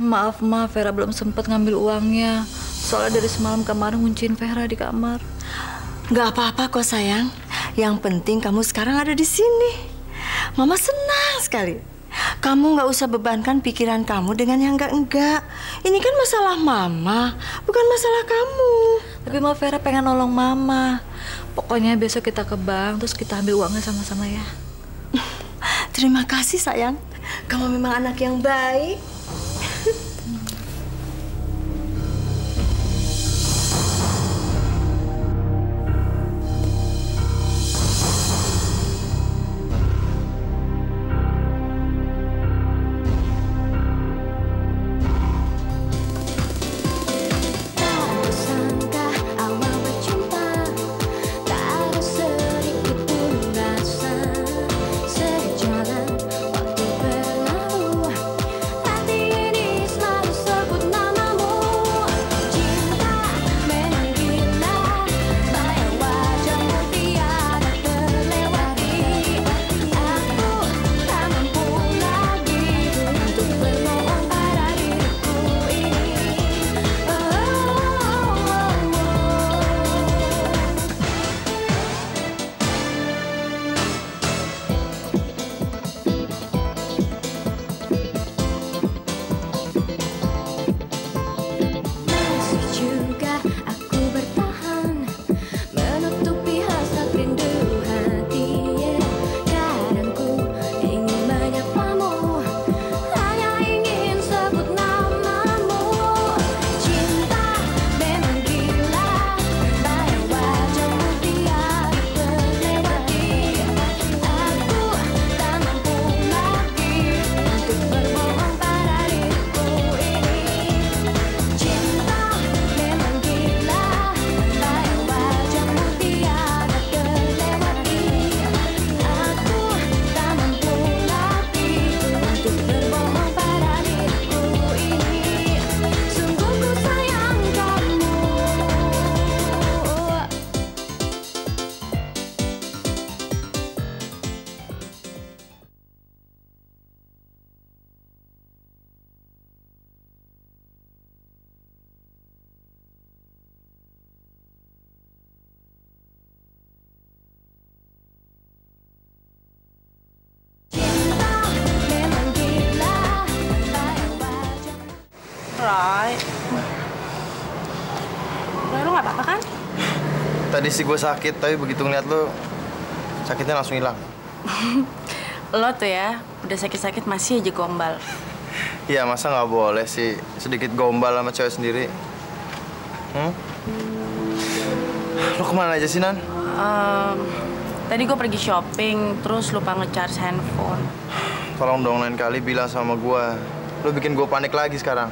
Maaf, Vera belum sempat ngambil uangnya. Soalnya dari semalam kemarin ngunciin Vera di kamar. Nggak apa-apa kok sayang. Yang penting kamu sekarang ada di sini. Mama senang sekali. Kamu nggak usah bebankan pikiran kamu dengan yang enggak. Ini kan masalah Mama, bukan masalah kamu. Tapi Vera pengen nolong Mama. Pokoknya besok kita ke bank, terus kita ambil uangnya sama-sama ya. Terima kasih sayang. Kamu memang anak yang baik. Ray, lu nggak apa-apa kan? Tadi sih gue sakit, tapi begitu ngeliat lo, sakitnya langsung hilang. Lo tuh ya, udah sakit-sakit masih aja gombal. Iya, masa nggak boleh sih sedikit gombal sama cewek sendiri? Lo kemana aja sih, Nan? Tadi gue pergi shopping, terus lupa nge-charge handphone. Tolong dong lain kali bilang sama gue. Lo bikin gue panik lagi sekarang.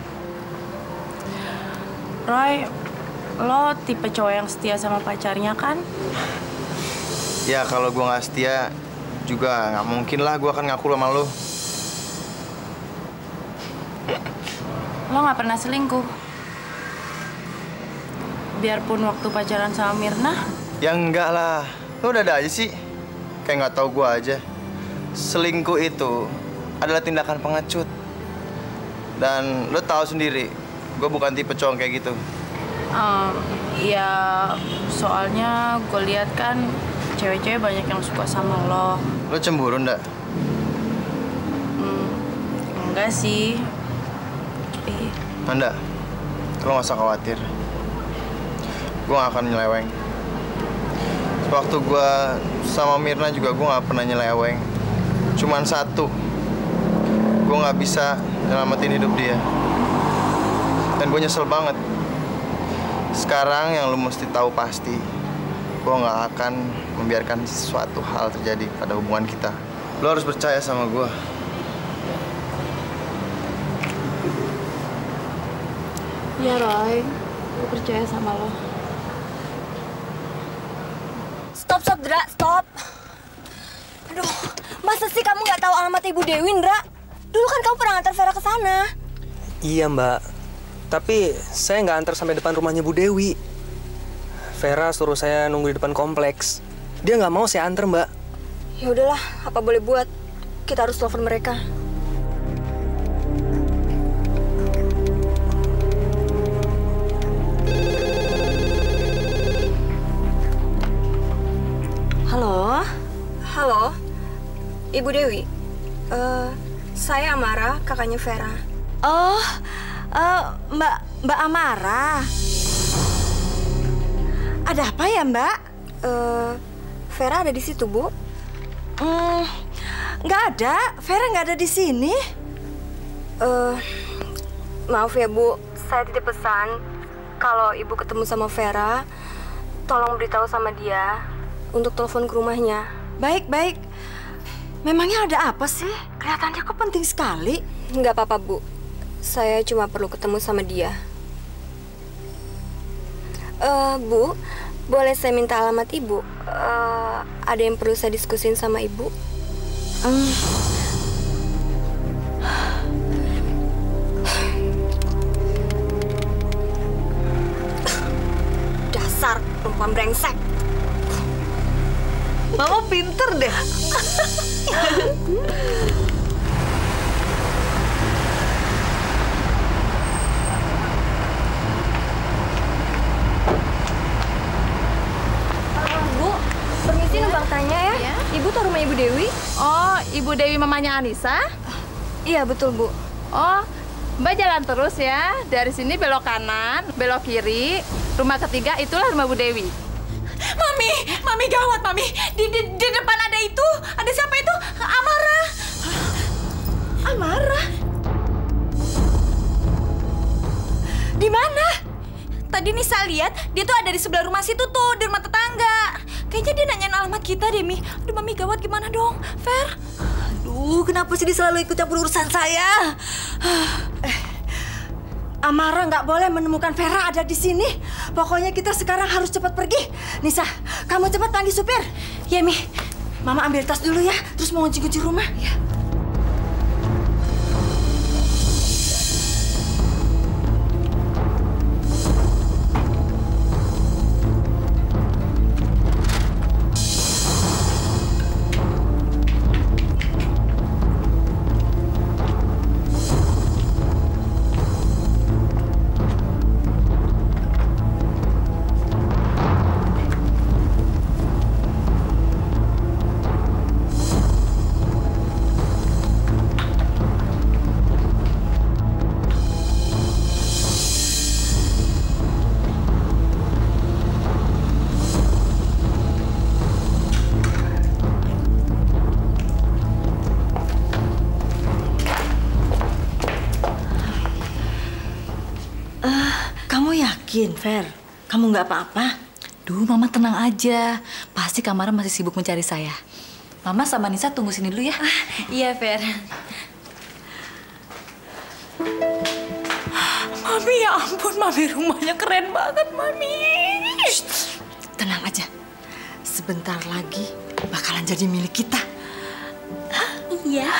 Roy, lo tipe cowok yang setia sama pacarnya kan? Ya, kalau gue nggak setia, juga nggak mungkin lah gue akan ngaku sama lo. Lo nggak pernah selingkuh? Biarpun waktu pacaran sama Mirna? Ya enggak lah. Lo udah ada aja sih. Kayak nggak tahu gue aja. Selingkuh itu adalah tindakan pengecut. Dan lo tahu sendiri, gue bukan tipe cowok kayak gitu. Ya, soalnya gue lihat kan cewek-cewek banyak yang suka sama lo. Lo cemburu ndak? Enggak sih. Anda, lo nggak usah khawatir. Gue gak akan nyeleweng. Waktu gue sama Mirna juga gue gak pernah nyeleweng. Cuman satu, gue gak bisa nyelamatin hidup dia. Dan gue nyesel banget. Sekarang yang lo mesti tahu pasti, gue gak akan membiarkan suatu hal terjadi pada hubungan kita. Lo harus percaya sama gue. Ya Roy, gue percaya sama lo. Stop, Dra, stop. Aduh, masa sih kamu nggak tahu alamat Ibu Dewi, Ndra? Dulu kan kamu pernah ngantar Vera ke sana. Iya, Mbak. Tapi saya nggak antar sampai depan rumahnya Bu Dewi. Vera suruh saya nunggu di depan kompleks. Dia nggak mau saya antar, Mbak. Ya udahlah, apa boleh buat? Kita harus telepon mereka. Ibu Dewi, saya Amara, kakaknya Vera. Oh, Mbak Amara. Ada apa ya, Mbak? Vera ada di situ, Bu? Nggak ada. Vera nggak ada di sini. Maaf ya, Bu. Saya titip pesan. Kalau Ibu ketemu sama Vera, tolong beritahu sama dia untuk telepon ke rumahnya. Baik. Memangnya ada apa sih? Kelihatannya kok penting sekali. Nggak apa-apa, Bu. Saya cuma perlu ketemu sama dia. Bu, boleh saya minta alamat Ibu? Ada yang perlu saya diskusin sama Ibu? Dasar perempuan brengsek. Mama pinter deh. Bu, permisi numpang tanya ya. Iya? Ibu tahu rumah Ibu Dewi? Oh, Ibu Dewi mamanya Anissa? Iya, betul, Bu. Oh, Mbak jalan terus ya. Dari sini belok kanan, belok kiri. Rumah ketiga itulah rumah Bu Dewi. Mami gawat, Mami. Di depan ada itu. Ada siapa itu? Amara. Amara? Di mana? Tadi Nisa lihat dia tuh ada di sebelah rumah situ tuh, di rumah tetangga. Kayaknya dia nanyain alamat kita deh, Mi. Aduh, Mami gawat gimana dong, Fer? Aduh, kenapa sih dia selalu ikut campur urusan saya? Amara nggak boleh menemukan Vera ada di sini. Pokoknya kita sekarang harus cepat pergi. Nisa, kamu cepat panggil supir. Ya, Mi. Mama ambil tas dulu ya, terus mau kunci-kunci rumah. Ya. Fer, kamu nggak apa-apa? Duh, Mama tenang aja. Pasti Kamara masih sibuk mencari saya. Mama sama Nisa tunggu sini dulu ya. Iya, Fer. Mami, ya ampun, Mami, rumahnya keren banget, Mami. Shh, tenang aja. Sebentar lagi bakalan jadi milik kita. Iya.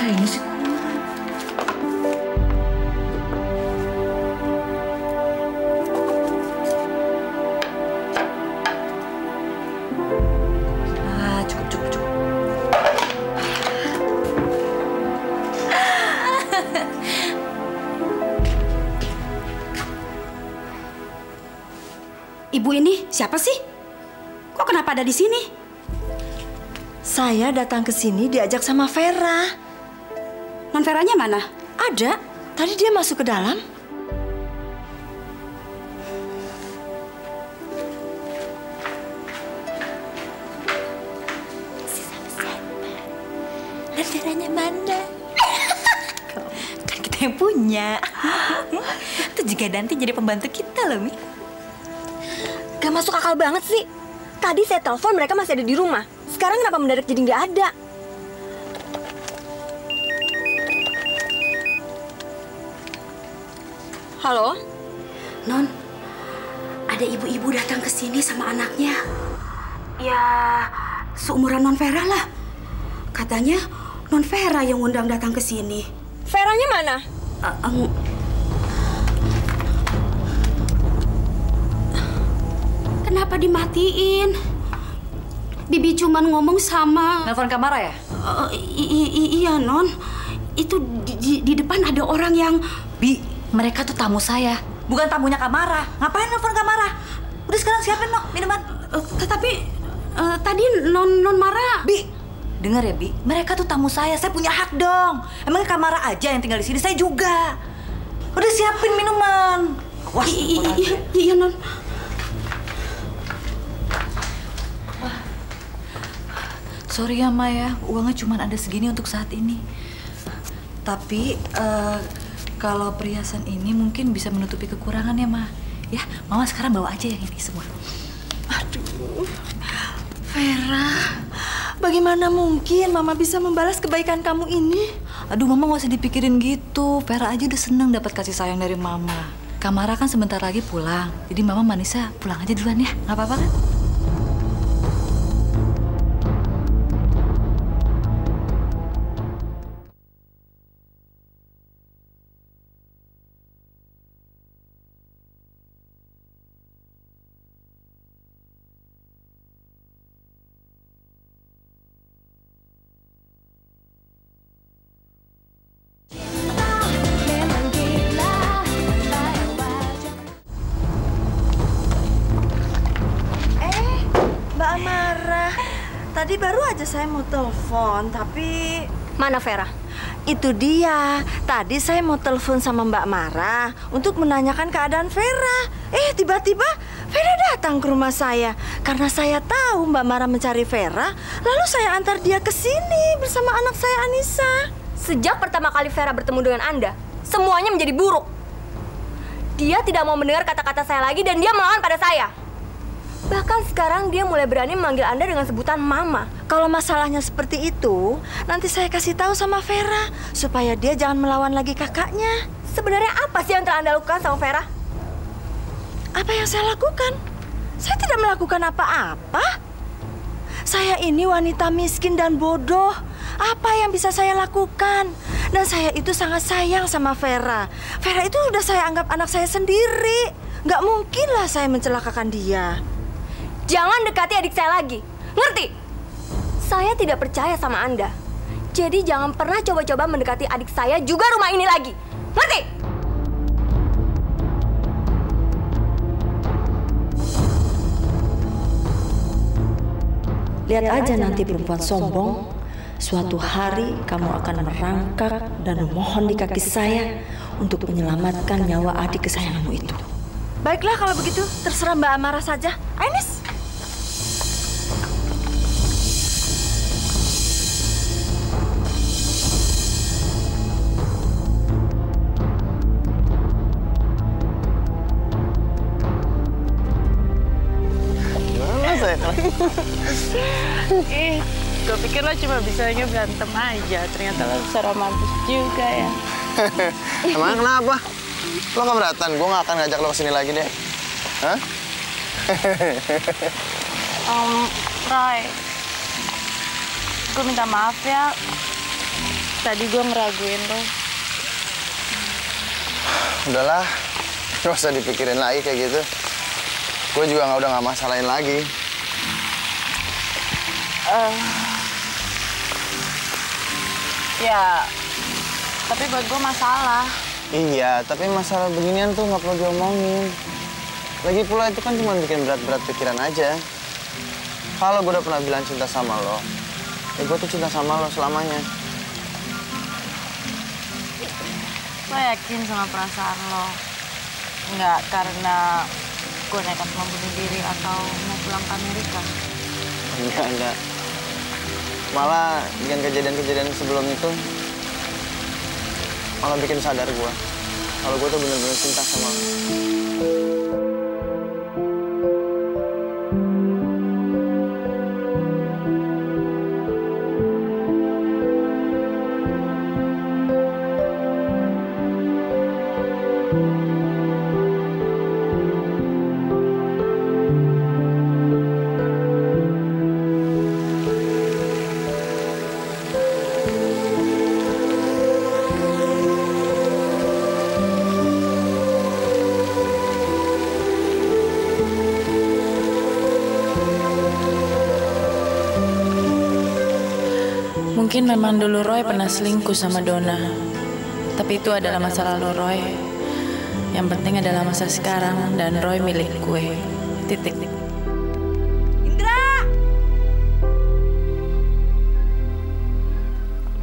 Ini sih cukup. Ibu ini siapa sih? Kok kenapa ada di sini? Saya datang ke sini diajak sama Vera. Non Veranya mana? Ada. Tadi dia masuk ke dalam. Non Veranya mana? Kan kita yang punya. Tuh juga nanti jadi pembantu kita loh, Mi. Gak masuk akal banget sih. Tadi saya telepon mereka masih ada di rumah. Sekarang kenapa mendadak jadi nggak ada? Halo? Non, ada ibu-ibu datang ke sini sama anaknya. Ya, seumuran Non Vera lah. Katanya Non Vera yang undang datang ke sini. Veranya mana? Kenapa dimatiin? Bibi cuman ngomong sama... Nelfon Kamara ya? Iya, Non. Itu di depan ada orang yang... Bi, Mereka tuh tamu saya, bukan tamunya Kamara. Ngapain nelfon Kamara? Udah sekarang siapin no minuman. Tapi tadi non Mara. Bi, dengar ya Bi, mereka tuh tamu saya punya hak dong. Emangnya Kamara aja yang tinggal di sini, saya juga. Udah siapin minuman. Wah, iya non. Sorry ya Ma ya, uangnya cuma ada segini untuk saat ini. Tapi kalau perhiasan ini mungkin bisa menutupi kekurangan ya Ma. Ya, Mama sekarang bawa aja yang ini semua. Aduh, Vera, bagaimana mungkin Mama bisa membalas kebaikan kamu ini? Aduh, Mama nggak usah dipikirin gitu. Vera aja udah seneng dapat kasih sayang dari Mama. Kamara kan sebentar lagi pulang, jadi Mama Manisa pulang aja duluan ya, nggak apa-apa kan? Tadi baru aja saya mau telepon, tapi... Mana Vera? Itu dia. Tadi saya mau telepon sama Mbak Mara untuk menanyakan keadaan Vera. Tiba-tiba Vera datang ke rumah saya. Karena saya tahu Mbak Mara mencari Vera, lalu saya antar dia ke sini bersama anak saya Anissa. Sejak pertama kali Vera bertemu dengan Anda, semuanya menjadi buruk. Dia tidak mau mendengar kata-kata saya lagi dan dia melawan pada saya. Bahkan sekarang dia mulai berani memanggil Anda dengan sebutan Mama. Kalau masalahnya seperti itu, nanti saya kasih tahu sama Vera supaya dia jangan melawan lagi kakaknya. Sebenarnya apa sih yang telah Anda lakukan sama Vera? Apa yang saya lakukan? Saya tidak melakukan apa-apa. Saya ini wanita miskin dan bodoh. Apa yang bisa saya lakukan? Dan saya itu sangat sayang sama Vera. Vera itu udah saya anggap anak saya sendiri. Nggak mungkinlah saya mencelakakan dia. Jangan dekati adik saya lagi, ngerti? Saya tidak percaya sama Anda. Jadi jangan pernah coba-coba mendekati adik saya juga rumah ini lagi, ngerti? Lihat aja nanti perempuan sombong. Suatu hari kamu akan merangkak dan memohon di kaki saya untuk menyelamatkan nyawa adik kesayanganmu itu. Baiklah kalau begitu, terserah Mbak Amara saja. Ainis. Gue pikir lo cuma bisanya berantem aja. Ternyata lo bisa romantis juga ya. Emang kenapa? Lo keberatan? Gue gak akan ngajak lo kesini lagi deh. Hah? Roy, gue minta maaf ya. Tadi gue ngeraguin lo. Udahlah, gak usah dipikirin lagi kayak gitu. Gue juga udah gak masalahin lagi. Ya, tapi buat gue masalah. Iya, tapi masalah beginian tuh nggak perlu diomongin. Lagi pula itu kan cuma bikin berat-berat pikiran aja. Kalau gue udah pernah bilang cinta sama lo, ya gue tuh cinta sama lo selamanya. Lo yakin sama perasaan lo? Nggak karena gue nekat mau bunuh diri atau mau pulang ke Amerika? Enggak. Malah dengan kejadian-kejadian sebelum itu, malah bikin sadar gue kalau gue tuh bener-bener cinta sama lo. Mungkin memang dulu Roy pernah selingkuh sama Donna. Tapi itu adalah masa lalu Roy. Yang penting adalah masa sekarang dan Roy milik gue. Titik. Indra!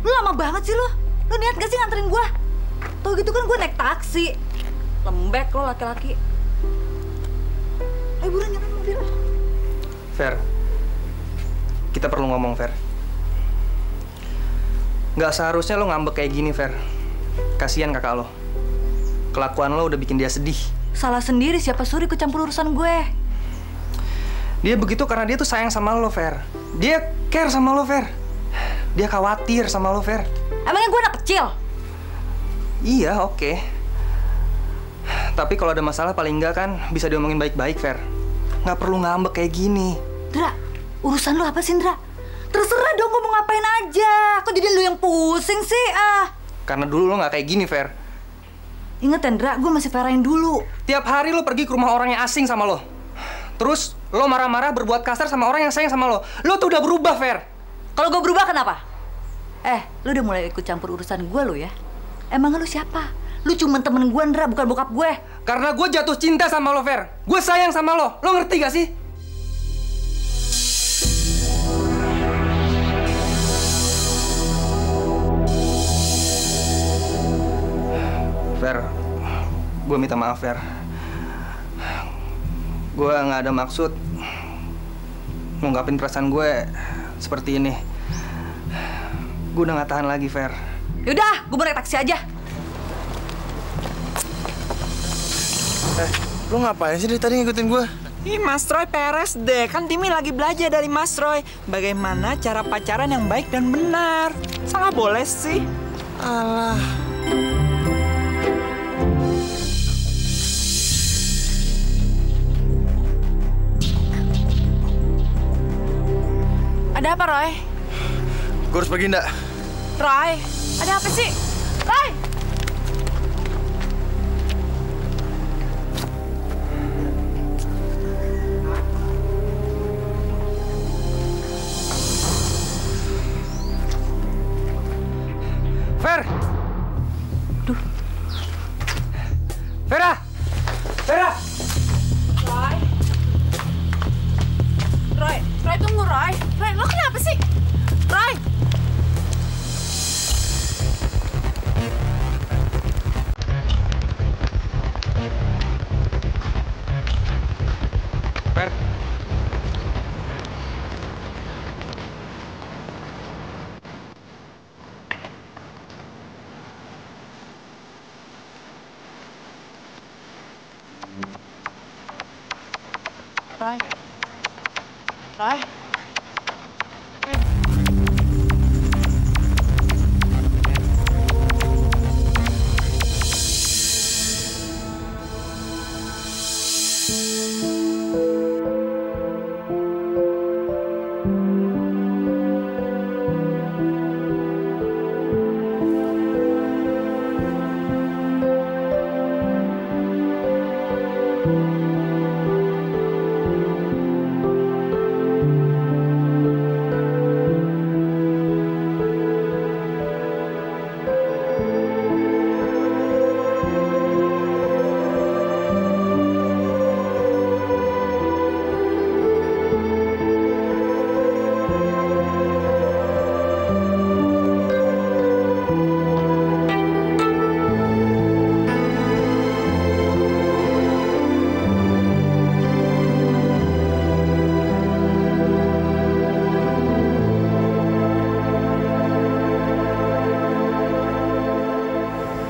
Lu lama banget sih lu. Lu niat gak sih nganterin gua? Tau gitu kan gue naik taksi. Lembek lo laki-laki. Ayo buruan nyalain mobil. Fer, kita perlu ngomong, Fer. Nggak seharusnya lo ngambek kayak gini, Fer. Kasian kakak lo. Kelakuan lo udah bikin dia sedih. Salah sendiri, siapa suruh ikut campur urusan gue? Dia begitu karena dia tuh sayang sama lo, Fer. Dia care sama lo, Fer. Dia khawatir sama lo, Fer. Emangnya gue anak kecil? Iya, oke. Tapi kalau ada masalah paling enggak kan bisa diomongin baik-baik, Fer. Nggak perlu ngambek kayak gini. Indra, urusan lu apa sih, Indra? Terserah dong, gue mau ngapain aja. Kok jadi lu yang pusing sih, Karena dulu lo nggak kayak gini, Fer. Ingat, Indra, gue masih Vera yang dulu. Tiap hari lo pergi ke rumah orang yang asing sama lo. Terus lo marah-marah berbuat kasar sama orang yang sayang sama lo. Lo tuh udah berubah, Fer. Kalau gue berubah kenapa? Lu udah mulai ikut campur urusan gue lo ya? Emang lu siapa? Lu cuma temen gue, Indra, bukan bokap gue. Karena gue jatuh cinta sama lo, Fer. Gue sayang sama lo. Lo ngerti gak sih? Fer, gue minta maaf, Fer. Gue nggak ada maksud ngungkapin perasaan gue seperti ini. Gue udah nggak tahan lagi, Fer. Yaudah, gue mau naik taksi aja. Lu ngapain sih dari tadi ngikutin gue? Ih, Mas Roy peres deh. Kan Timi lagi belajar dari Mas Roy. Bagaimana cara pacaran yang baik dan benar. Salah boleh sih. Alah. Ada apa, Roy? Gue harus pergi, ndak? Roy, ada apa sih? Roy! Fer! Duh. Vera! Vera! Roy, tunggu, Roy. Roy, lo kenapa sih? Roy! Fer! Roy. Roy.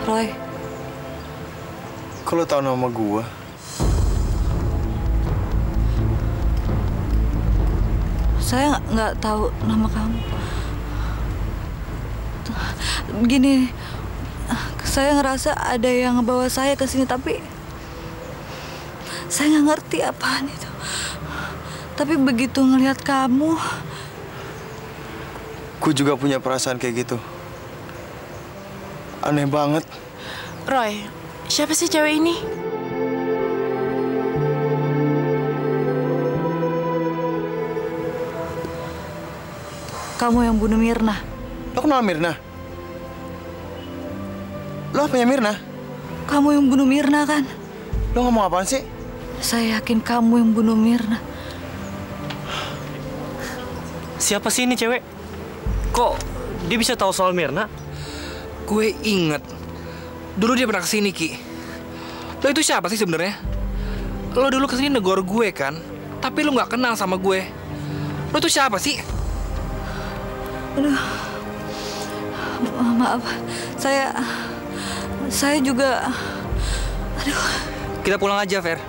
Roy. Kok lo tau nama gue? Saya nggak tahu nama kamu. Begini, saya ngerasa ada yang ngebawa saya ke sini, tapi saya nggak ngerti apaan itu. Tapi begitu ngelihat kamu, Gue juga punya perasaan kayak gitu. Aneh banget. Roy, siapa sih cewek ini? kamu yang bunuh Mirna. Lo kenal Mirna? Lo apanya Mirna? Kamu yang bunuh Mirna kan? Lo ngomong apaan sih? Saya yakin kamu yang bunuh Mirna. Siapa sih ini cewek? Kok dia bisa tahu soal Mirna? Gue inget. Dulu dia pernah kesini, Ki. Lo itu siapa sih sebenarnya? Lo dulu kesini negor gue kan? Tapi lo nggak kenal sama gue. Lo itu siapa sih? Aduh, maaf, saya juga, aduh. Kita pulang aja, Fer.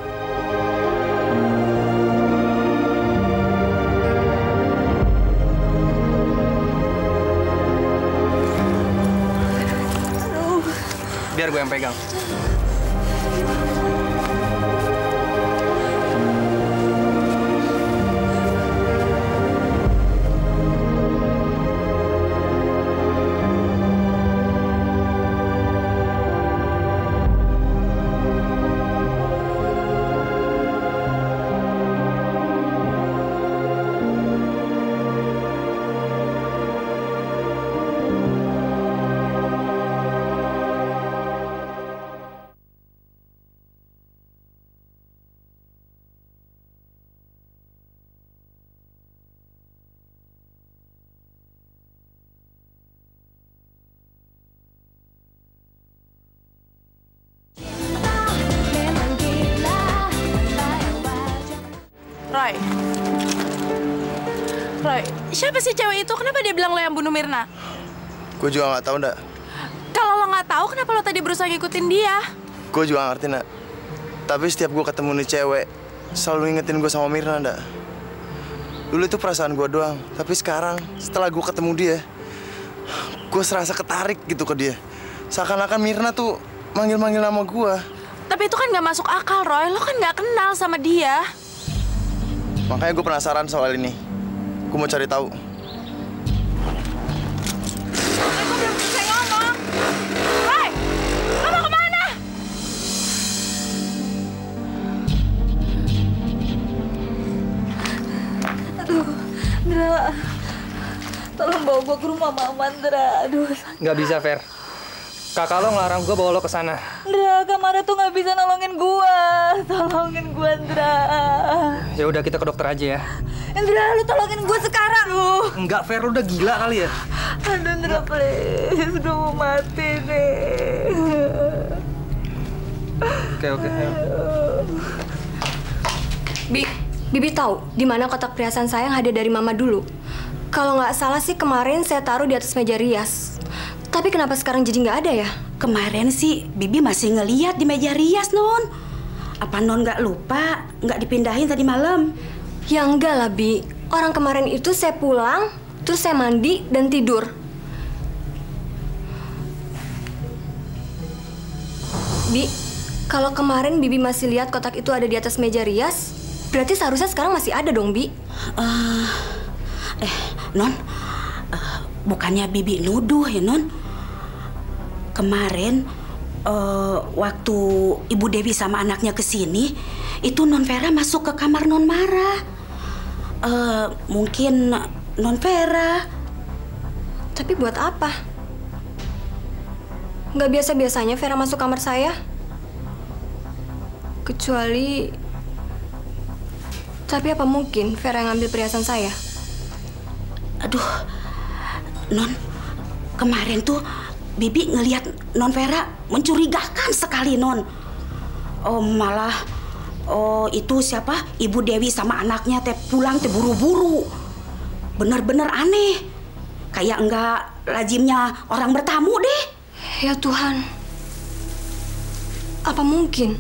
Biar gue yang pegang. Roy, siapa sih cewek itu? Kenapa dia bilang lo yang bunuh Mirna? Gue juga nggak tahu, Ndak. Kalau lo nggak tahu, kenapa lo tadi berusaha ngikutin dia? Gue juga ngerti, Ndak. Tapi setiap gue ketemu nih cewek, selalu ngingetin gue sama Mirna, Ndak. Dulu itu perasaan gue doang. Tapi sekarang, setelah gue ketemu dia, gue serasa ketarik gitu ke dia. Seakan-akan Mirna tuh manggil-manggil nama gue. Tapi itu kan nggak masuk akal, Roy. Lo kan nggak kenal sama dia. Makanya gue penasaran soal ini. Gue mau cari tahu. Gue belum selesai ngomong. Roy, lo mau kemana? Aduh, Ndra. Tolong bawa gue ke rumah Mama, Ndra. Aduh. Nggak bisa, Fer. Kakak lo ngelarang gue bawa lo ke sana. Ndra, Kamara tuh nggak bisa nolongin gue. Tolongin gue, Ndra. Ya udah, kita ke dokter aja ya. Ndra, lu tolongin gue sekarang. Enggak, Fer, lu udah gila kali ya. Aduh, Ndra, please. Udah mau mati nih. Oke. Bibi tahu di mana kotak perhiasan saya yang hadiah dari Mama dulu. Kalau nggak salah sih kemarin saya taruh di atas meja rias. Tapi kenapa sekarang jadi nggak ada ya? Kemarin sih Bibi masih ngeliat di meja rias, Non. Apa Non nggak lupa? Nggak dipindahin tadi malam? Ya enggak lah, Bi. Orang kemarin itu saya pulang, terus saya mandi dan tidur. Bi, kalau kemarin Bibi masih lihat kotak itu ada di atas meja rias, berarti seharusnya sekarang masih ada dong, Bi. Non, bukannya Bibi nuduh ya, Non? Kemarin waktu Ibu Dewi sama anaknya kesini, itu Non Vera masuk ke kamar Non Mara. Mungkin Non Vera. Tapi buat apa? Nggak biasa-biasanya Vera masuk kamar saya. Kecuali... Tapi apa mungkin Vera yang ngambil perhiasan saya? Aduh, Non, kemarin tuh Bibi ngelihat Non Vera mencurigakan sekali, Non. Itu siapa? Ibu Dewi sama anaknya pulang buru-buru. Bener-bener aneh. Kayak enggak lazimnya orang bertamu deh. Ya Tuhan. Apa mungkin?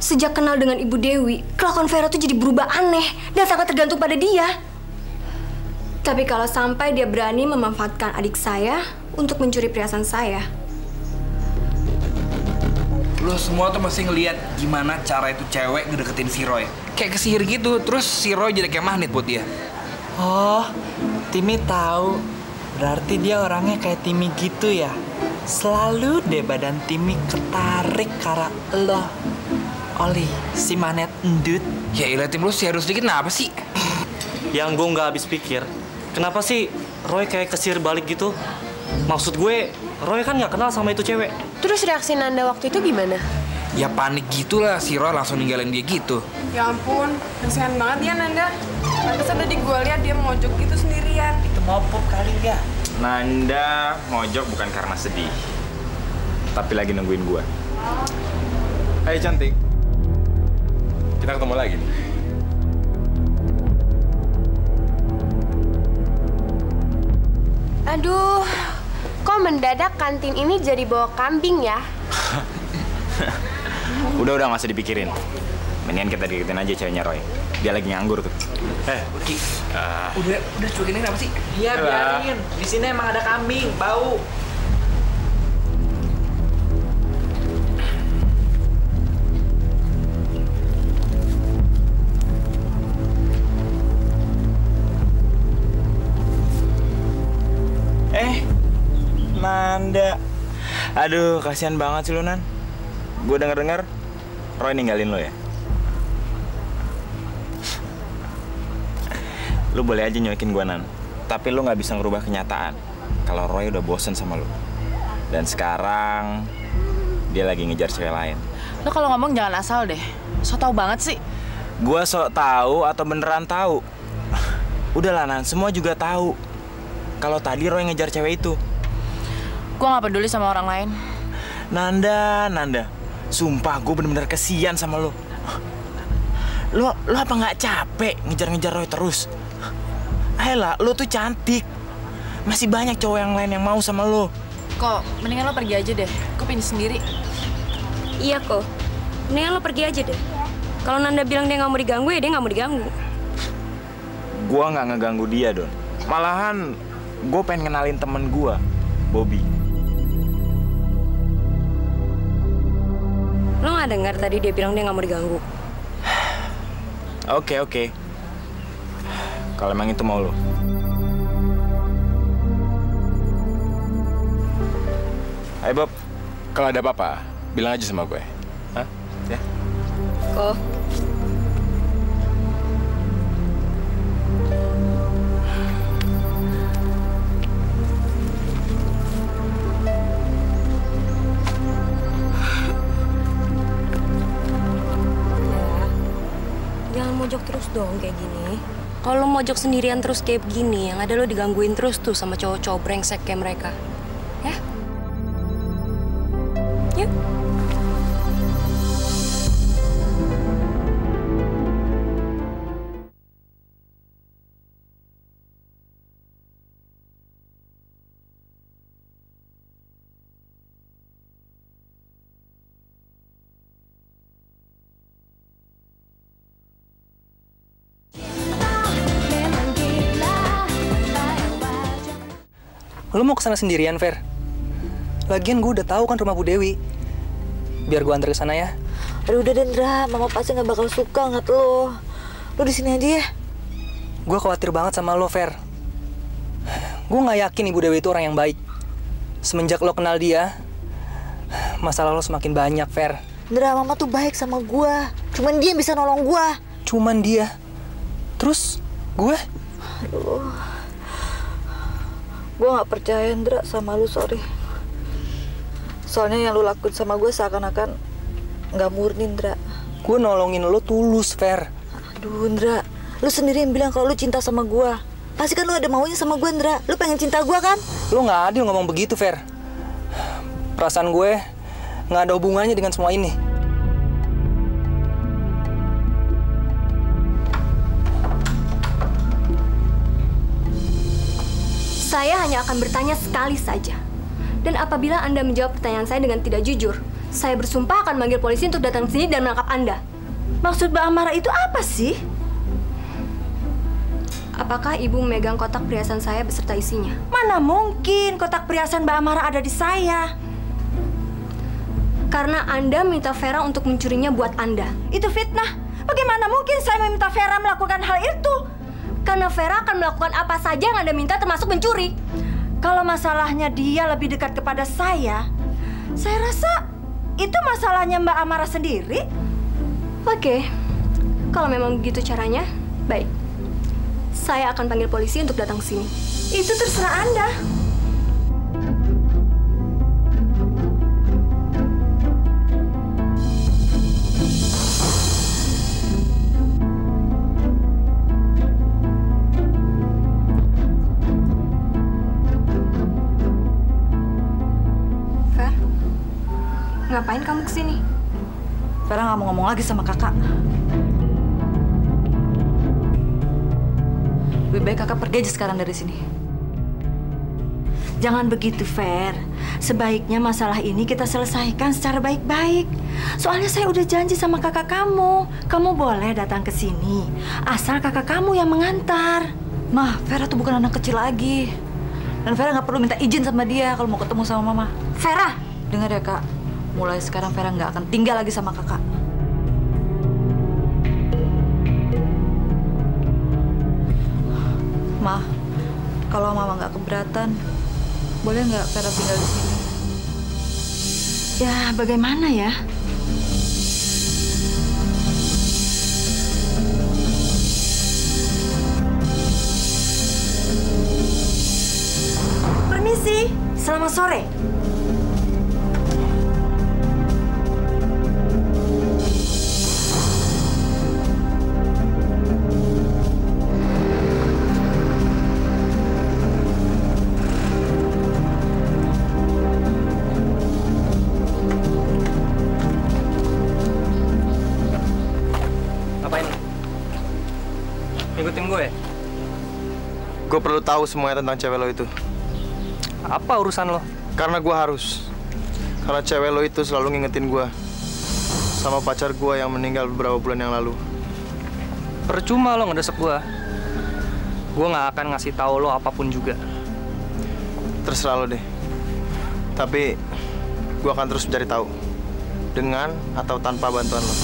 Sejak kenal dengan Ibu Dewi, kelakuan Vera tuh jadi berubah aneh dan sangat tergantung pada dia. Tapi kalau sampai dia berani memanfaatkan adik saya untuk mencuri perhiasan saya. Lo semua tuh masih ngeliat gimana cara itu cewek ngedeketin si Roy. Kayak kesihir gitu, terus si Roy jadi kayak magnet buat dia. Oh, Timi tahu. Berarti dia orangnya kayak Timi gitu ya. Selalu deh badan Timi ketarik karena lo. Oli, si magnet endut. Ya ilah, Tim, lo serius dikit kenapa sih? Yang gue nggak habis pikir, kenapa sih Roy kayak kesir balik gitu? Maksud gue, Roy kan nggak kenal sama itu cewek. Terus reaksi Nanda waktu itu gimana? Ya panik gitulah, si Roy langsung ninggalin dia gitu. Ya ampun, kasihan banget ya Nanda. Pantesan tadi gue lihat dia mojok gitu sendirian. Itu mopop kali ya. Nanda mojok bukan karena sedih, tapi lagi nungguin gua. Hai cantik, kita ketemu lagi nih. Aduh, kok mendadak kantin ini jadi bawa kambing ya? Udah nggak usah dipikirin. Mendingan kita deketin aja ceweknya Roy. Dia lagi nganggur tuh. Ki, udah cuekin apa sih? Iya biarin. Di sini emang ada kambing, bau. Nanda. Aduh, kasihan banget sih lu, Nan. Gue denger-denger Roy ninggalin lo ya. Lu boleh aja nyuekin gue, Nan. Tapi lu nggak bisa ngerubah kenyataan kalau Roy udah bosen sama lu. Dan sekarang dia lagi ngejar cewek lain. Lo kalau ngomong jangan asal deh. So tau banget sih. Gua sok tahu atau beneran tahu? Udahlah, Nan, semua juga tahu kalau tadi Roy ngejar cewek itu. Gua nggak peduli sama orang lain. Nanda, sumpah gue bener-bener kesian sama lo. Lo apa nggak capek ngejar-ngejar Roy terus? Ayolah, lo tuh cantik. Masih banyak cowok yang lain yang mau sama lo. Kok, mendingan lo pergi aja deh. Gue pengen sendiri. Iya kok, mendingan lo pergi aja deh. Kalau Nanda bilang dia nggak mau diganggu, ya dia nggak mau diganggu. Gua nggak ngeganggu dia, Don. Malahan, gue pengen kenalin temen gue, Bobby. Lo nggak dengar tadi dia bilang dia nggak mau diganggu? Oke. Kalau emang itu mau lo. Hai Bob, kalau ada apa-apa, bilang aja sama gue. Hah? Ya? Kok? Jangan mojok terus dong kayak gini. Kalau lo mojok sendirian terus kayak begini, yang ada lo digangguin terus tuh sama cowok-cowok brengsek kayak mereka. Ya? Yuk. Lo mau kesana sendirian, Fer? Lagian gue udah tahu kan rumah Bu Dewi. Biar gue antar ke sana ya. Aduh udah Dendra, Mama pasti nggak bakal suka ngeliat lo. Lo di sini aja ya. Gue khawatir banget sama lo, Fer. Gue nggak yakin Ibu Dewi itu orang yang baik. Semenjak lo kenal dia, masalah lo semakin banyak, Fer. Dendra, Mama tuh baik sama gue. Cuman dia yang bisa nolong gue. Cuman dia? Terus gue? Aduh. Gue gak percaya, Ndra, sama lu, sorry. Soalnya yang lu lakuin sama gue seakan-akan gak murni, Ndra. Gue nolongin lo tulus, Fer. Aduh, Ndra. Lu sendiri yang bilang kalau lu cinta sama gue. Pasti kan lu ada maunya sama gue, Ndra. Lu pengen cinta gue, kan? Lu gak adil ngomong begitu, Fer. Perasaan gue gak ada hubungannya dengan semua ini. Saya hanya akan bertanya sekali saja. Dan apabila Anda menjawab pertanyaan saya dengan tidak jujur, saya bersumpah akan manggil polisi untuk datang ke sini dan menangkap Anda. Maksud Mbak Amara itu apa sih? Apakah Ibu memegang kotak perhiasan saya beserta isinya? Mana mungkin kotak perhiasan Mbak Amara ada di saya. Karena Anda minta Vera untuk mencurinya buat Anda. Itu fitnah. Bagaimana mungkin saya meminta Vera melakukan hal itu? Karena Vera akan melakukan apa saja yang Anda minta termasuk mencuri. Kalau masalahnya dia lebih dekat kepada saya rasa itu masalahnya Mbak Amara sendiri. Oke, kalau memang begitu caranya, baik. Saya akan panggil polisi untuk datang ke sini. Itu terserah Anda. Ngapain kamu kesini? Vera nggak mau ngomong lagi sama kakak. Lebih baik kakak pergi aja sekarang dari sini. Jangan begitu, Fer. Sebaiknya masalah ini kita selesaikan secara baik-baik. Soalnya saya udah janji sama kakak kamu. Kamu boleh datang ke sini, asal kakak kamu yang mengantar. Mah, Vera tuh bukan anak kecil lagi. Dan Vera nggak perlu minta izin sama dia kalau mau ketemu sama mama. Vera! Dengar ya, Kak. Mulai sekarang Vera nggak akan tinggal lagi sama kakak. Ma, kalau mama nggak keberatan, boleh nggak Vera tinggal di sini? Ya, bagaimana ya? Permisi, selamat sore. Ngikutin gue? Gue perlu tahu semuanya tentang cewek lo itu. Apa urusan lo? Karena gue harus. Karena cewek lo itu selalu ngingetin gue sama pacar gue yang meninggal beberapa bulan yang lalu. Percuma lo ngedesek gue. Gue nggak akan ngasih tahu lo apapun juga. Terserah lo deh. Tapi gue akan terus mencari tahu, dengan atau tanpa bantuan lo.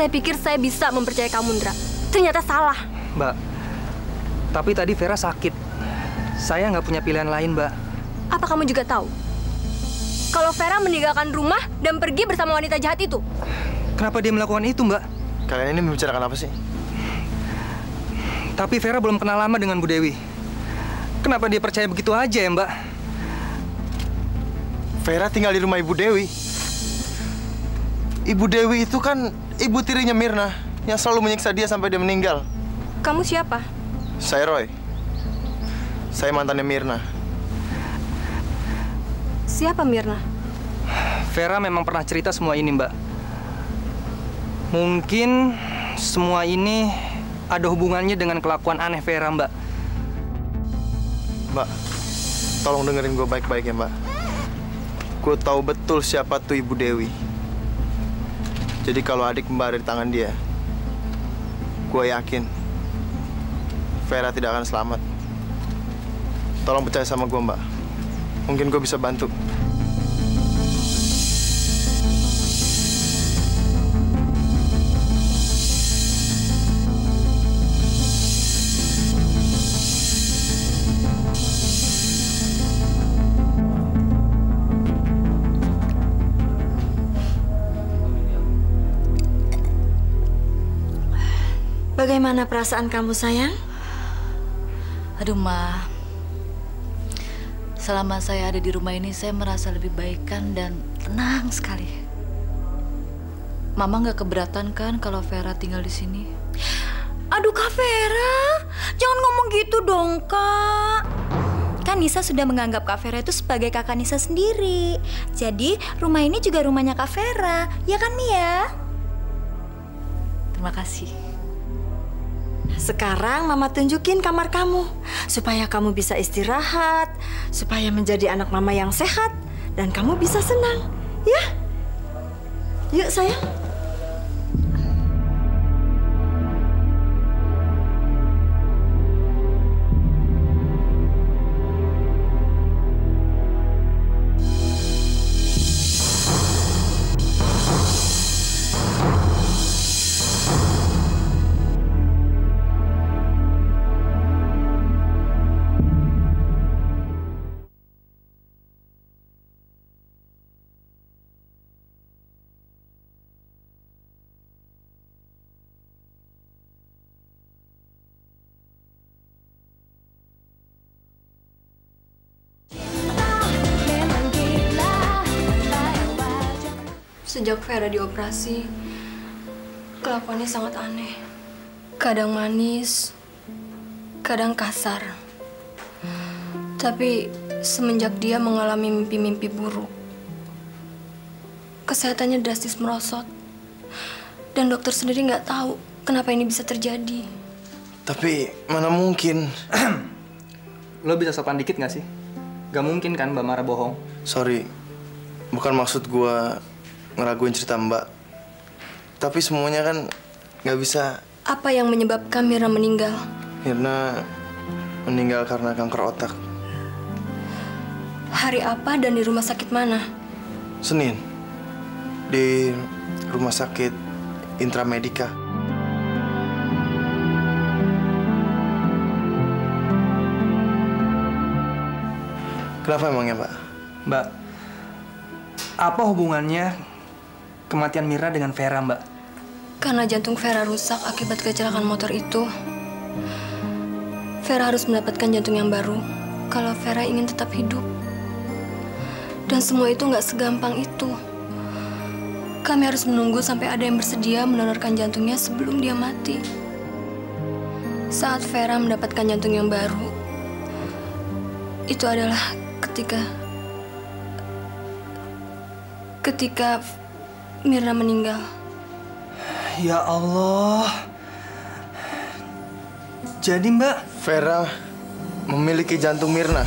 Saya pikir saya bisa mempercayai kamu, Ndra. Ternyata salah. Mbak, tapi tadi Vera sakit. Saya nggak punya pilihan lain, Mbak. Apa kamu juga tahu? Kalau Vera meninggalkan rumah dan pergi bersama wanita jahat itu. Kenapa dia melakukan itu, Mbak? Kalian ini membicarakan apa sih? Tapi Vera belum kenal lama dengan Bu Dewi. Kenapa dia percaya begitu aja ya, Mbak? Vera tinggal di rumah Ibu Dewi. Ibu Dewi itu kan ibu tirinya Mirna yang selalu menyiksa dia sampai dia meninggal. Kamu siapa? Saya Roy. Saya mantannya Mirna. Siapa Mirna? Vera memang pernah cerita semua ini, Mbak. Mungkin semua ini ada hubungannya dengan kelakuan aneh Vera, Mbak. Mbak, tolong dengerin gue baik-baik ya, Mbak. Gue tahu betul siapa tuh Ibu Dewi. Jadi kalau adik kembar di tangan dia, gue yakin Vera tidak akan selamat. Tolong percaya sama gue, Mbak. Mungkin gue bisa bantu. Bagaimana perasaan kamu, sayang? Aduh, Ma. Selama saya ada di rumah ini, saya merasa lebih baikan dan tenang sekali. Mama nggak keberatan kan kalau Vera tinggal di sini? Aduh, Kak Vera, jangan ngomong gitu dong, Kak. Kan Nisa sudah menganggap Kak Vera itu sebagai kakak Nisa sendiri. Jadi, rumah ini juga rumahnya Kak Vera. Ya kan, Mia? Terima kasih. Sekarang Mama tunjukin kamar kamu, supaya kamu bisa istirahat, supaya menjadi anak Mama yang sehat, dan kamu bisa senang, ya? Yuk, sayang. Sejak Vera dioperasi, kelakuannya sangat aneh. Kadang manis, kadang kasar. Tapi semenjak dia mengalami mimpi-mimpi buruk, kesehatannya drastis merosot. Dan dokter sendiri nggak tahu kenapa ini bisa terjadi. Tapi mana mungkin. Lo bisa sopan dikit nggak sih? Gak mungkin kan Mbak Mara bohong? Sorry, bukan maksud gua ngeraguin cerita Mbak. Tapi semuanya kan nggak bisa. Apa yang menyebabkan Mirna meninggal? Mirna meninggal karena kanker otak. Hari apa dan di rumah sakit mana? Senin, di rumah sakit Intramedica. Kenapa emangnya, Mbak? Mbak, apa hubungannya kematian Mirna dengan Vera, Mbak? Karena jantung Vera rusak akibat kecelakaan motor itu. Vera harus mendapatkan jantung yang baru kalau Vera ingin tetap hidup. Dan semua itu nggak segampang itu. Kami harus menunggu sampai ada yang bersedia mendonorkan jantungnya sebelum dia mati. Saat Vera mendapatkan jantung yang baru, itu adalah ketika Mirna meninggal. Ya Allah. Jadi Mbak, Vera memiliki jantung Mirna.